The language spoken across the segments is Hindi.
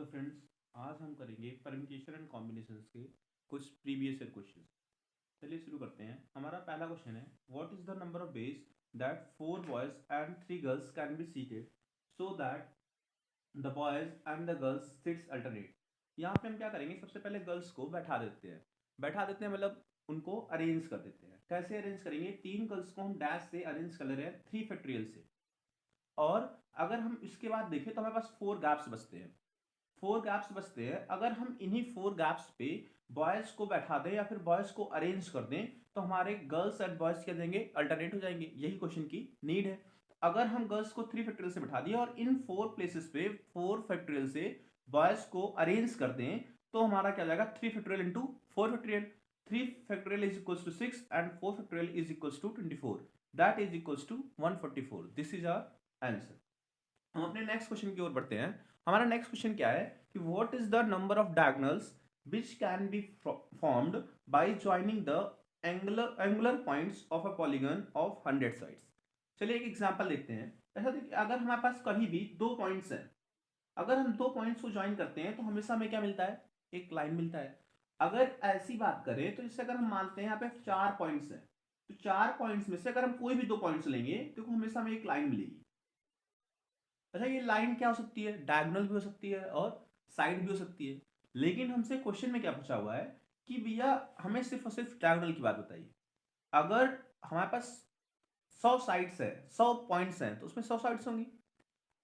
Hello friends. आज हम करेंगे परम्यूटेशन एंड कॉम्बिनेशंस के कुछ प्रीवियस ईयर क्वेश्चंस। चलिए शुरू करते हैं। हमारा पहला क्वेश्चन है, what is the number of days that 4 boys and 3 girls can be seated so that the boys and the girls sits alternate. यहाँ पे हम क्या करेंगे, सबसे पहले गर्ल्स को बैठा देते हैं मतलब उनको अरेंज कर देते हैं। कैसे अरेंज करेंगे? 3 गर्ल्स को हम डैश से अरेंज कर रहे हैं 3 फैक्टोरियल से। और अगर हम इसके बाद देखें तो हमारे पास 4 गैप्स बचते हैं। अगर हम इन्हीं 4 गैप्स पे बॉयज को बैठा दें या फिर बॉयज को अरेंज कर दें तो हमारे गर्ल्स एंड बॉयज क्या देंगे, अल्टरनेट हो जाएंगे। यही क्वेश्चन की नीड है। अगर हम गर्ल्स को 3 फैक्टोरियल से बैठा दिए और इन 4 प्लेसेस पे 4 फैक्टोरियल से बॉयज को अरेंज कर दें तो हमारा क्या हो जाएगा, 3 factorial into 4 factorial. 3 factorial is equal to 6 and 4 factorial is equal to 24। That is equal to 144। This is our answer. हम अपने नेक्स्ट क्वेश्चन की ओर बढ़ते हैं। हमारा नेक्स्ट क्वेश्चन क्या है कि what is the number of diagonals which can be formed by joining the angular points of a polygon of 100 sides. चलिए एक एग्जांपल देखते हैं। ऐसा देखिए, अगर हमारे पास कहीं भी 2 पॉइंट्स हैं, अगर हम 2 पॉइंट्स को ज्वाइन करते हैं तो हमेशा हमें क्या मिलता है, एक लाइन मिलता है। अगर ऐसी बात करें तो इससे अगर हम मानते हैं यहाँ पे 4 पॉइंट्स हैं, तो 4 पॉइंट्स में से अगर हम कोई भी 2 पॉइंट्स लेंगे तो हमेशा हमें एक लाइन मिलेगी। अच्छा, ये लाइन क्या हो सकती है, डायगोनल भी हो सकती है और साइड भी हो सकती है। लेकिन हमसे क्वेश्चन में क्या पूछा हुआ है कि भैया हमें सिर्फ और सिर्फ डायगोनल की बात बताइए। अगर हमारे पास 100 साइड्स है, 100 पॉइंट्स हैं, तो उसमें 100 साइड्स होंगी।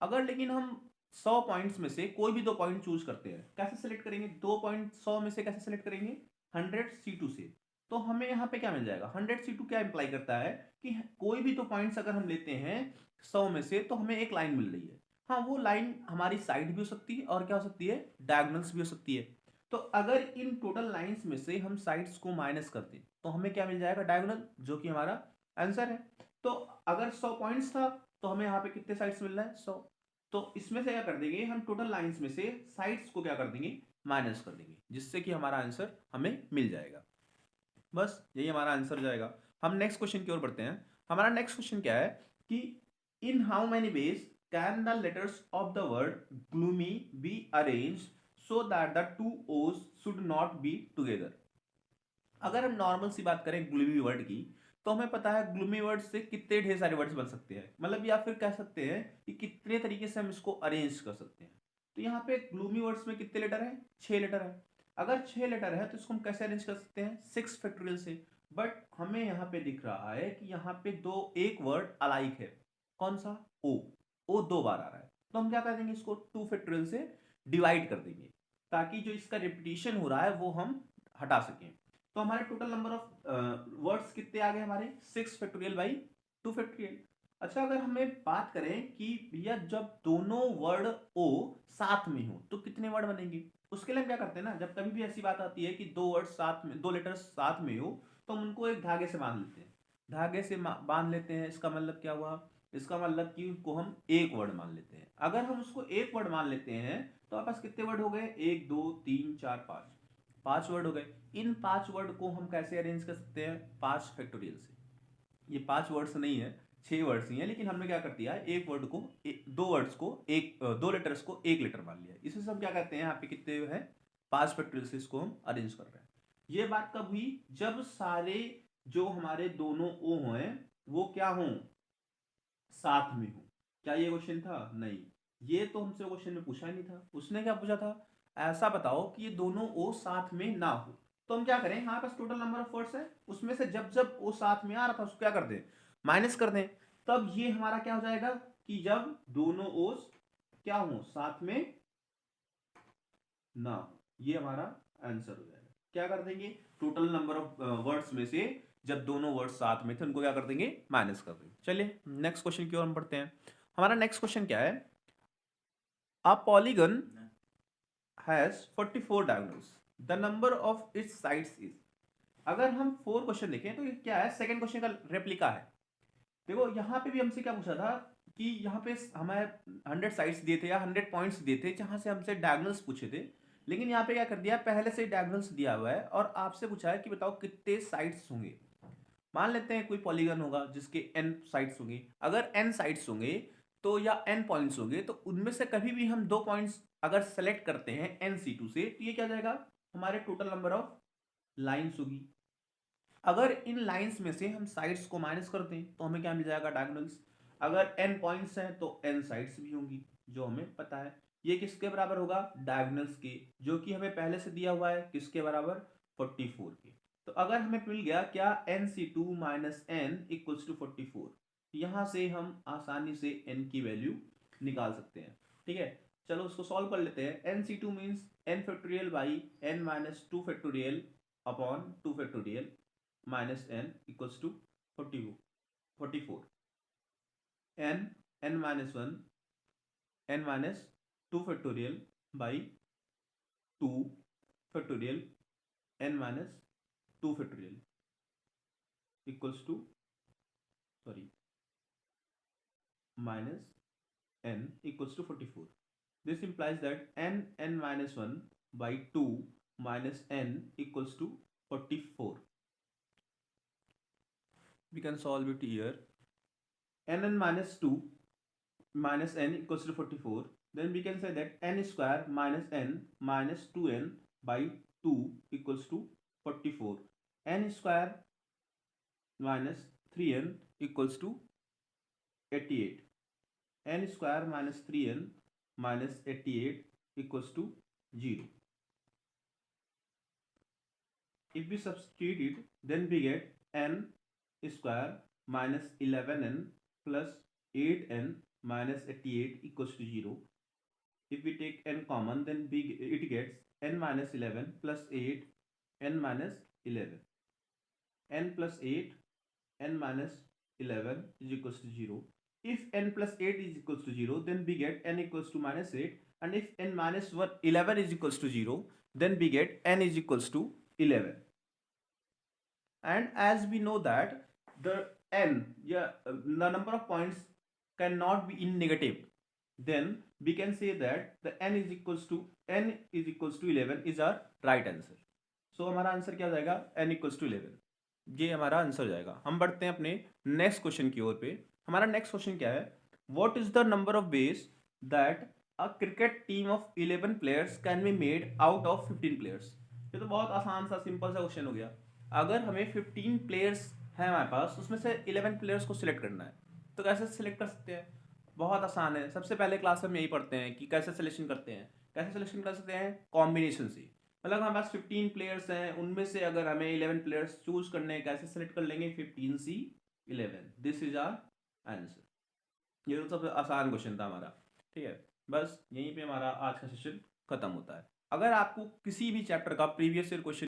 अगर लेकिन हम 100 पॉइंट्स में से कोई भी 2 पॉइंट चूज करते हैं, कैसे सेलेक्ट करेंगे? 2 पॉइंट 100 में से कैसे सेलेक्ट करेंगे? 100 C2 से। तो हमें यहाँ पे क्या मिल जाएगा? 100 C2 क्या इंप्लाई करता है कि कोई भी 2 पॉइंट्स अगर हम लेते हैं 100 में से तो हमें एक लाइन मिल रही है। हाँ, वो लाइन हमारी साइड भी हो सकती है और क्या हो सकती है, डायगोनल्स भी हो सकती है। तो अगर इन टोटल लाइंस में से हम साइड्स को माइनस कर दें तो हमें क्या मिल जाएगा, डायगोनल, जो कि हमारा आंसर है। तो अगर 100 पॉइंट्स था तो हमें यहाँ पे कितने साइड्स मिल रहा है, 100। तो इसमें से क्या कर देंगे, हम टोटल लाइंस में से साइड्स को क्या कर देंगे, माइनस कर देंगे, जिससे कि हमारा आंसर हमें मिल जाएगा। बस यही हमारा आंसर जाएगा। हम नेक्स्ट क्वेश्चन की ओर बढ़ते हैं। हमारा नेक्स्ट क्वेश्चन क्या है कि in how many ways can the letters of the word gloomy be arrange so that the two ओज शुड नॉट बी टुगेदर। अगर हम नॉर्मल सी बात करें ग्लूमी वर्ड की, तो हमें पता है ग्लूमी वर्ड से कितने ढेर सारे वर्ड्स बन सकते हैं, मतलब या फिर कह सकते हैं कि कितने तरीके से हम इसको अरेंज कर सकते हैं। तो यहाँ पे ग्लूमी वर्ड्स में कितने लेटर हैं, 6 लेटर है। अगर 6 लेटर है तो इसको हम कैसे अरेंज कर सकते हैं, 6 फैक्टोरियल से। बट हमें यहाँ पे दिख रहा है कि यहाँ पे एक वर्ड अलाइक है। कौन सा? ओ 2 बार आ रहा है, तो हम क्या कर देंगे, इसको 2 फैक्टोरियल से डिवाइड कर देंगे ताकि जो इसका रिपीटिशन हो रहा है वो हम हटा सकें। तो हमारे टोटल नंबर ऑफ वर्ड्स कितने आ गए हमारे, 6 फैक्टोरियल बाई 2 फैक्टोरियल। अच्छा, अगर हमें बात करें कि भैया जब दोनों वर्ड ओ साथ में हो तो कितने वर्ड बनेंगे, उसके लिए हम क्या करते हैं ना, जब कभी भी ऐसी बात आती है कि 2 वर्ड साथ में, 2 लेटर्स साथ में हो, तो हम उनको एक धागे से बांध लेते हैं। धागे से बांध लेते हैं, इसका मतलब क्या हुआ, इसका मतलब कि उसको हम एक वर्ड मान लेते हैं। अगर हम उसको एक वर्ड मान लेते हैं तो आपके पास कितने वर्ड हो गए, 1 2 3 4 5, 5 वर्ड हो गए। इन 5 वर्ड को हम कैसे अरेंज कर सकते हैं, 5 फैक्टोरियल से। ये 5 वर्ड्स नहीं है, 6 वर्ड्स ही है, लेकिन हमने क्या कर दिया है, एक वर्ड को 2 वर्ड्स को एक 2 लेटर्स को एक लेटर मान लिया। इसी से हम क्या कहते हैं, यहाँ पे कितने हैं, 5 फैक्टोरियल से इसको हम अरेंज कर रहे हैं। ये बात कब हुई, जब सारे जो हमारे दोनों ओ हैं वो क्या हों, साथ में हो। क्या ये क्वेश्चन था? नहीं, ये तो हमसे क्वेश्चन में पूछा ही नहीं था। उसने क्या पूछा था, ऐसा बताओ कि ये दोनों ओ साथ में ना हो। तो हम क्या करें, हमारे पास टोटल नंबर ऑफ वर्ड्स है, उसमें से जब जब ओ साथ में आ रहा था उसको क्या कर दें, माइनस कर दें। तब ये हमारा क्या हो जाएगा कि जब दोनों ओस क्या हो, साथ में ना हो। ये हमारा आंसर हो जाएगा। क्या कर देंगे, टोटल नंबर ऑफ वर्ड्स में से जब दोनों वर्ड्स साथ में थे उनको क्या कर देंगे, माइनस कर देंगे। चलिए नेक्स्ट क्वेश्चन की ओर हम बढ़ते हैं। हमारा नेक्स्ट क्वेश्चन क्या है, a polygon has 44 diagonals, the number of its sides is. अगर हम 4 क्वेश्चन देखें तो ये क्या है, सेकंड क्वेश्चन का रेप्लिका है। देखो यहाँ पे भी हमसे क्या पूछा था कि यहाँ पे हमें 100 साइड्स दिए थे या 100 पॉइंट्स दिए थे जहां से हमसे डायगोनल्स पूछे थे। लेकिन यहाँ पे क्या कर दिया, पहले से डायगोनल्स दिया हुआ है और आपसे पूछा है कि बताओ कितने साइड्स होंगे। मान लेते हैं कोई पॉलीगन होगा जिसके n साइड्स होंगे। अगर n साइड्स होंगे तो या n पॉइंट्स होंगे तो उनमें से कभी भी हम 2 पॉइंट्स अगर सेलेक्ट करते हैं NC2 से तो ये क्या जाएगा, हमारे टोटल नंबर ऑफ लाइंस होगी। अगर इन लाइंस में से हम साइड्स को माइनस कर दें तो हमें क्या मिल जाएगा, डायगोनल्स। अगर n पॉइंट्स हैं तो n साइड्स भी होंगी, जो हमें पता है। ये किसके बराबर होगा, डायगोनल्स के, जो कि हमें पहले से दिया हुआ है, किसके बराबर, 44 के। तो अगर हमें मिल गया क्या, NC2 minus n equals to 44, यहाँ से हम आसानी से n की वैल्यू निकाल सकते हैं। ठीक है, चलो उसको सॉल्व कर लेते हैं। NC2 means n factorial by n minus 2 factorial upon 2 factorial minus n equals to 44। n minus 1 n minus 2 factorial by 2 factorial n minus 2 factorial equals to minus n equals to 44. This implies that n minus 1 by 2 minus n equals to 44. We can solve it here. n minus 2 minus n equals to 44. Then we can say that n square minus n minus 2n by 2 equals to 44. n square minus 3n equals to 88. n square minus 3n minus 88 equals to 0. If we substitute it, then we get n square minus 11n plus 8n minus 88 equals to 0. If we take n common, then it gets n minus 11 plus 8 n minus 11. n plus 8 n minus 11 is equals to 0. If n plus 8 is equals to 0, then we get n equals to minus 8, and if n minus 11 is equals to 0, then we get n is equals to 11. And as we know that the the number of points cannot be in negative, then we can say that the n is equals to 11 is our right answer. So हमारा आंसर क्या जाएगा, n equals to 11, ये हमारा आंसर जाएगा। हम बढ़ते हैं अपने नेक्स्ट क्वेश्चन की ओर पे। हमारा नेक्स्ट क्वेश्चन क्या है, what is the number of ways that a cricket team of 11 players can be made out of 15 players. ये तो बहुत आसान सा सिंपल सा क्वेश्चन हो गया। अगर हमें 15 प्लेयर्स हैं हमारे पास, उसमें से 11 प्लेयर्स को सिलेक्ट करना है, तो कैसे सिलेक्ट कर सकते हैं, बहुत आसान है। सबसे पहले क्लास में यही पढ़ते हैं कि कैसे सिलेक्शन करते हैं। कैसे सिलेक्शन कर सकते हैं, कॉम्बिनेशन से। मतलब हमारे पास 15 प्लेयर्स हैं, उनमें से अगर हमें 11 प्लेयर्स चूज करने हैं, कैसे सेलेक्ट कर लेंगे, 15C11, this is our answer. ये तो सबसे आसान क्वेश्चन था हमारा। ठीक है, बस यहीं पे हमारा आज का सेशन खत्म होता है। अगर आपको किसी भी चैप्टर का प्रीवियस ईयर क्वेश्चन